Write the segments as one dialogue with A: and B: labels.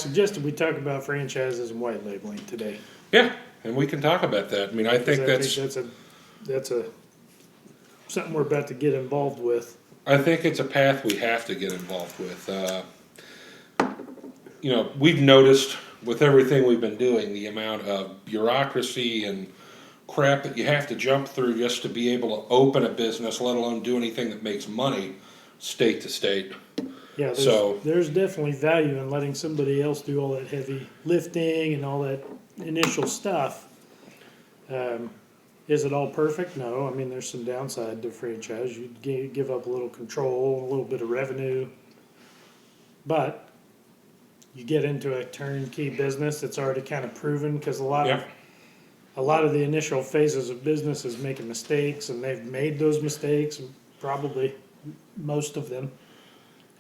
A: suggested we talk about franchises and white labeling today.
B: Yeah, and we can talk about that. I mean, I think that's
A: a something we're about to get involved with.
B: I think it's a path we have to get involved with. We've noticed with everything we've been doing, the amount of bureaucracy and crap that you have to jump through just to be able to open a business, let alone do anything that makes money, state to state.
A: Yeah, there's definitely value in letting somebody else do all that heavy lifting and all that initial stuff. Is it all perfect? No. I mean, there's some downside to franchise. You give up a little control, a little bit of revenue, but you get into a turnkey business that's already kind of proven, because a lot of the initial phases of business is making mistakes, and they've made those mistakes, probably most of them,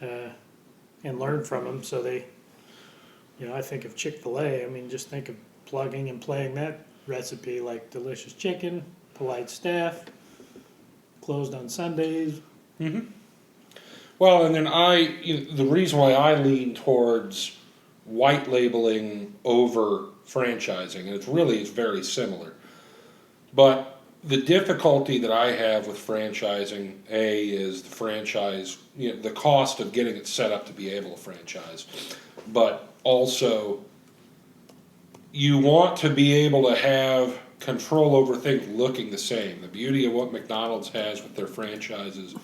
A: and learned from them. So they, I think of Chick-fil-A. I mean, just think of plugging and playing that recipe, like delicious chicken, polite staff, closed on Sundays.
B: Mm-hmm. Well, and then the reason why I lean towards white labeling over franchising, and it's very similar. But the difficulty that I have with franchising, is the franchise, the cost of getting it set up to be able to franchise. But also, you want to be able to have control over things looking the same. The beauty of what McDonald's has with their franchises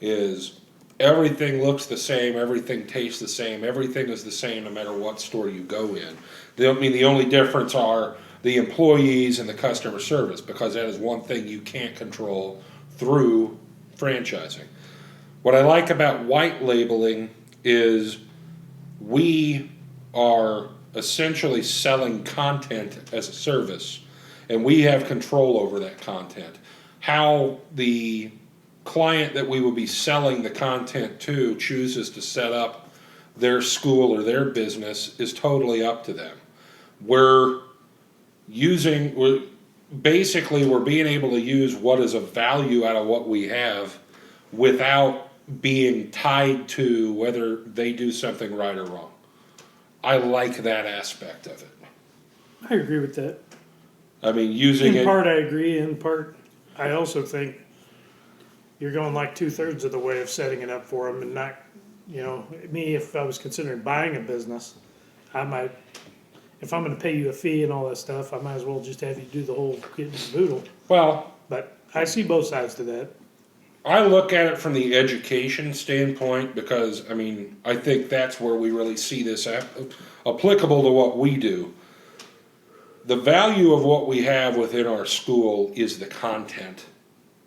B: is everything looks the same, everything tastes the same, everything is the same no matter what store you go in. The only difference are the employees and the customer service, because that is one thing you can't control through franchising. What I like about white labeling is we are essentially selling content as a service, and we have control over that content. How the client that we will be selling the content to chooses to set up their school or their business is totally up to them. We're being able to use what is of value out of what we have without being tied to whether they do something right or wrong. I like that aspect of it.
A: I agree with that.
B: I mean, in
A: part I agree, in part I also think you're going like 2/3 of the way of setting it up for them, and not, me, if I was considering buying a business, I might, if I'm going to pay you a fee and all that stuff, I might as well just have you do the whole kit and caboodle.
B: Well,
A: but I see both sides to that.
B: I look at it from the education standpoint, because, I think that's where we really see this applicable to what we do. The value of what we have within our school is the content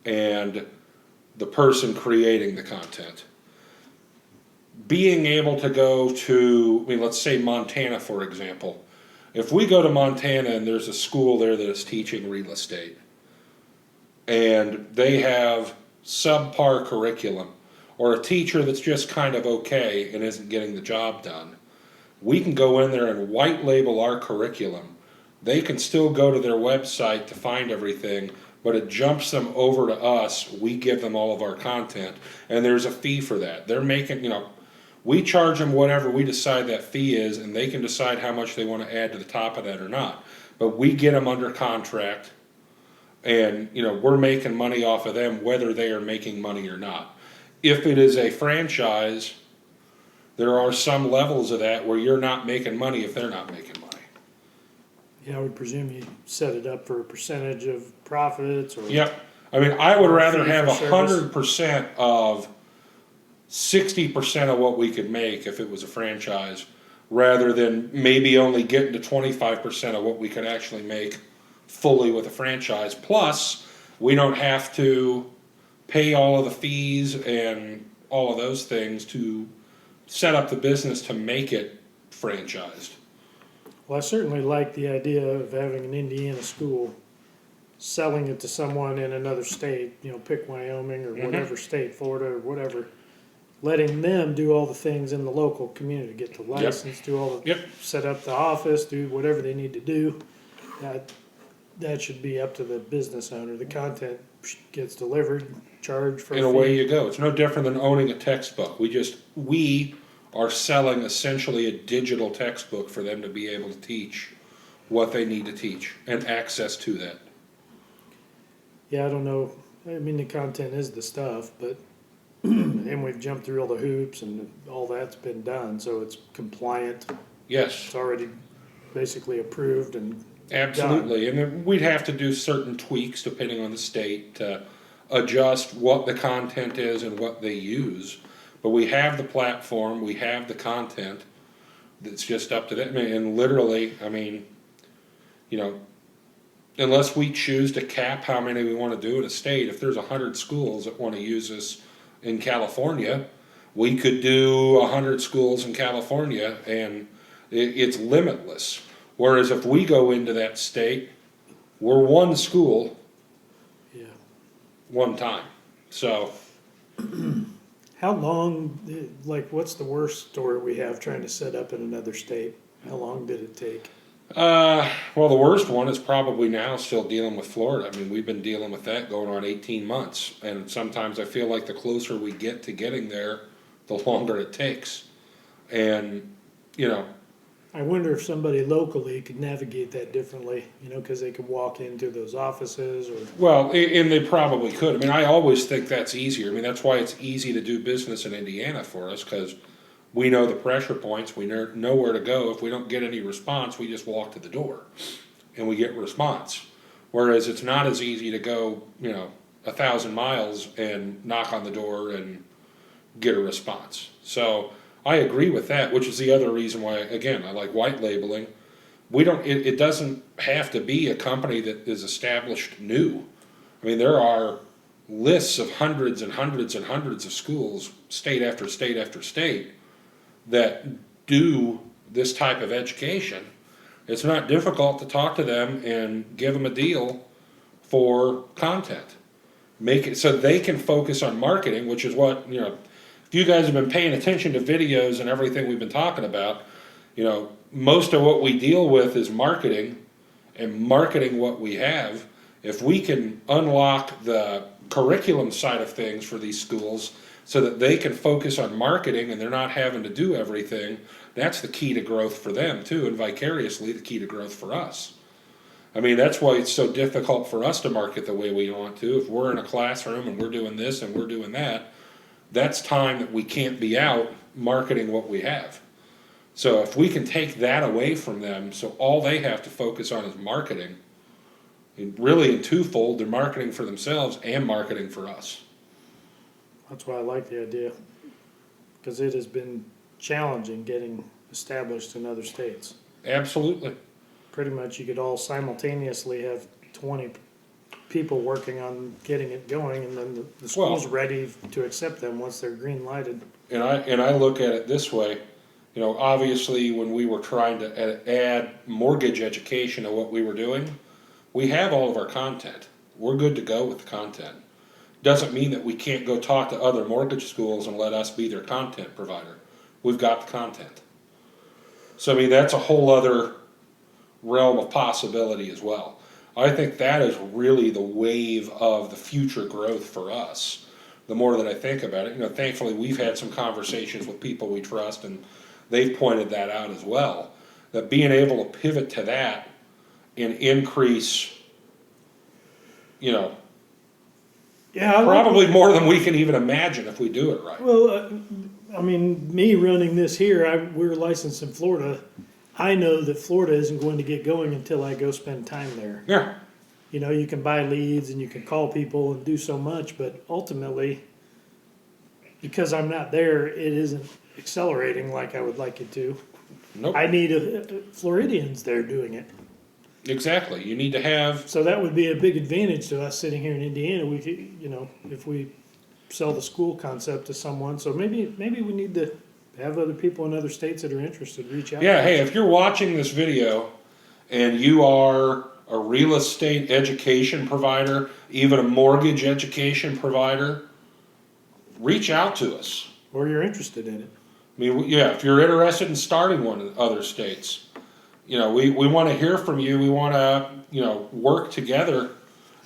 B: and the person creating the content. Being able to go to, let's say Montana, for example. If we go to Montana and there's a school there that is teaching real estate, and they have subpar curriculum, or a teacher that's just kind of okay and isn't getting the job done, we can go in there and white label our curriculum. They can still go to their website to find everything, but it jumps them over to us. We give them all of our content, and there's a fee for that. They're making, we charge them whatever we decide that fee is, and they can decide how much they want to add to the top of that or not. But we get them under contract, and we're making money off of them whether they are making money or not. If it is a franchise, there are some levels of that where you're not making money if they're not making money.
A: Yeah, I would presume you set it up for a percentage of profits, or
B: Yep. I would rather have 100% of 60% of what we could make if it was a franchise, rather than maybe only getting to 25% of what we could actually make fully with a franchise. Plus, we don't have to pay all of the fees and all of those things to set up the business to make it franchised.
A: Well, I certainly like the idea of having an Indiana school, selling it to someone in another state, pick Wyoming or whatever state, Florida or whatever, letting them do all the things in the local community, get the license, do all the, set up the office, do whatever they need to do. That should be up to the business owner. The content gets delivered, charged for
B: and away you go. It's no different than owning a textbook. We are selling essentially a digital textbook for them to be able to teach what they need to teach and access to that.
A: Yeah, I don't know. I mean, the content is the stuff, but and we've jumped through all the hoops and all that's been done, so it's compliant.
B: Yes,
A: It's already basically approved and
B: absolutely. And then we'd have to do certain tweaks depending on the state to adjust what the content is and what they use. But we have the platform, we have the content. It's just up to them. I mean, and literally, I mean, you know, unless we choose to cap how many we want to do in a state, if there's 100 schools that want to use this in California, we could do 100 schools in California, and it's limitless. Whereas if we go into that state, we're one school,
A: yeah.
B: one time. So,
A: How long? Like, what's the worst story we have trying to set up in another state? How long did it take?
B: well, the worst one is probably now still dealing with Florida. I mean, we've been dealing with that going on 18 months, and sometimes I feel like the closer we get to getting there, the longer it takes. And, you know,
A: I wonder if somebody locally could navigate that differently, you know, because they could walk into those offices or.
B: well, and they probably could. I mean, I always think that's easier. I mean, that's why it's easy to do business in Indiana for us, because we know the pressure points, we know where to go. If we don't get any response, we just walk to the door and we get response. Whereas it's not as easy to go, you know, 1,000 miles and knock on the door and get a response. So I agree with that, which is the other reason why, again, I like white labeling. It doesn't have to be a company that is established new. I mean, there are lists of hundreds and hundreds and hundreds of schools, state after state after state, that do this type of education. It's not difficult to talk to them and give them a deal for content. Make it so they can focus on marketing, which is what, you know, if you guys have been paying attention to videos and everything we've been talking about, you know, most of what we deal with is marketing and marketing what we have. If we can unlock the curriculum side of things for these schools so that they can focus on marketing and they're not having to do everything, that's the key to growth for them too, and vicariously the key to growth for us. I mean, that's why it's so difficult for us to market the way we want to. If we're in a classroom and we're doing this and we're doing that, that's time that we can't be out marketing what we have. So if we can take that away from them, so all they have to focus on is marketing, and really in twofold, they're marketing for themselves and marketing for us.
A: That's why I like the idea, because it has been challenging getting established in other states.
B: Absolutely.
A: Pretty much you could all simultaneously have 20 people working on getting it going, and then the school's ready to accept them once they're green lighted.
B: And I look at it this way, you know, obviously when we were trying to add mortgage education to what we were doing, we have all of our content. We're good to go with the content. Doesn't mean that we can't go talk to other mortgage schools and let us be their content provider. We've got the content. So I mean, that's a whole other realm of possibility as well. I think that is really the wave of the future growth for us. The more that I think about it, you know, thankfully we've had some conversations with people we trust, and they've pointed that out as well. That being able to pivot to that and increase, you know, probably more than we can even imagine if we do it right.
A: Well, I mean, me running this here, we're licensed in Florida. I know that Florida isn't going to get going until I go spend time there.
B: Yeah.
A: You know, you can buy leads and you can call people and do so much, but ultimately, because I'm not there, it isn't accelerating like I would like it to.
B: Nope.
A: I need Floridians there doing it.
B: Exactly. You need to have.
A: So that would be a big advantage to us sitting here in Indiana. We could, you know, if we sell the school concept to someone. So maybe we need to have other people in other states that are interested reach out.
B: Yeah. Hey, if you're watching this video and you are a real estate education provider, even a mortgage education provider, reach out to us.
A: Or you're interested in it.
B: I mean, yeah, if you're interested in starting one in other states, you know, we want to hear from you. We want to, you know, work together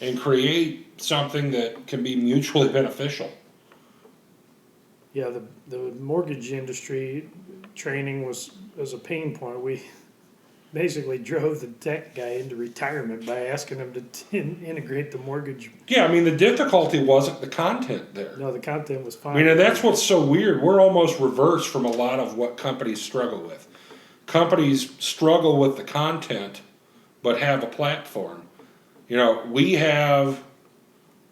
B: and create something that can be mutually beneficial.
A: Yeah, the mortgage industry training was a pain point. We basically drove the tech guy into retirement by asking him to integrate the mortgage.
B: Yeah, I mean, the difficulty wasn't the content there.
A: No, the content was fine.
B: I mean, and that's what's so weird. We're almost reverse from a lot of what companies struggle with. Companies struggle with the content, but have a platform. You know, we have,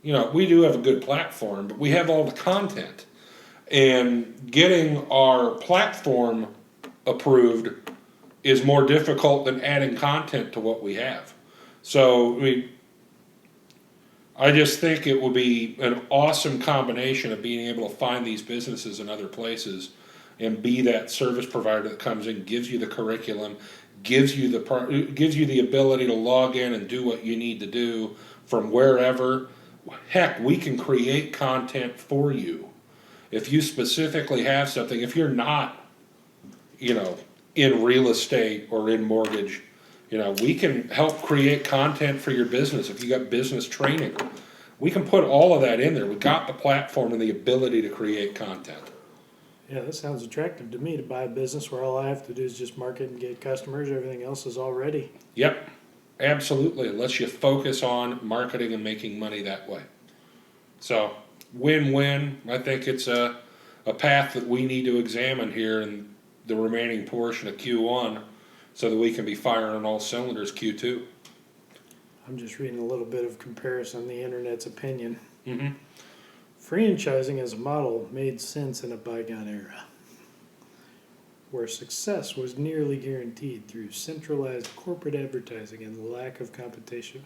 B: you know, we do have a good platform, but we have all the content. And getting our platform approved is more difficult than adding content to what we have. So, I mean, I just think it will be an awesome combination of being able to find these businesses in other places and be that service provider that comes in, gives you the curriculum, gives you the ability to log in and do what you need to do from wherever. Heck, we can create content for you. If you specifically have something, if you're not, you know, in real estate or in mortgage, you know, we can help create content for your business. If you got business training, we can put all of that in there. We got the platform and the ability to create content.
A: Yeah, that sounds attractive to me, to buy a business where all I have to do is just market and get customers. Everything else is all ready.
B: Yep, absolutely. Unless you focus on marketing and making money that way. So, win-win. I think it's a path that we need to examine here in the remaining portion of Q1 so that we can be firing on all cylinders Q2.
A: I'm just reading a little bit of comparison, the internet's opinion.
B: Mm-hmm.
A: Franchising as a model made sense in a bygone era, where success was nearly guaranteed through centralized corporate advertising and the lack of competition.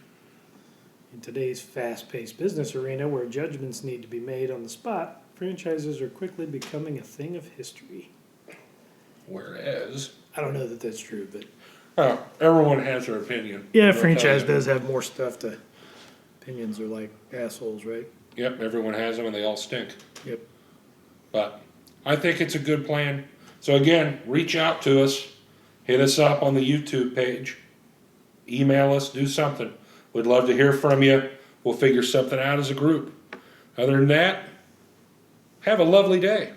A: In today's fast-paced business arena, where judgments need to be made on the spot, franchises are quickly becoming a thing of history.
B: Whereas,
A: I don't know that that's true, but
B: everyone has their opinion.
A: yeah,
B: They'll
A: franchise
B: tell you.
A: does have more stuff to. Opinions are like assholes, right?
B: Yep, everyone has them and they all stink.
A: Yep.
B: But I think it's a good plan. So again, reach out to us, hit us up on the YouTube page, email us, do something. We'd love to hear from you. We'll figure something out as a group. Other than that, have a lovely day.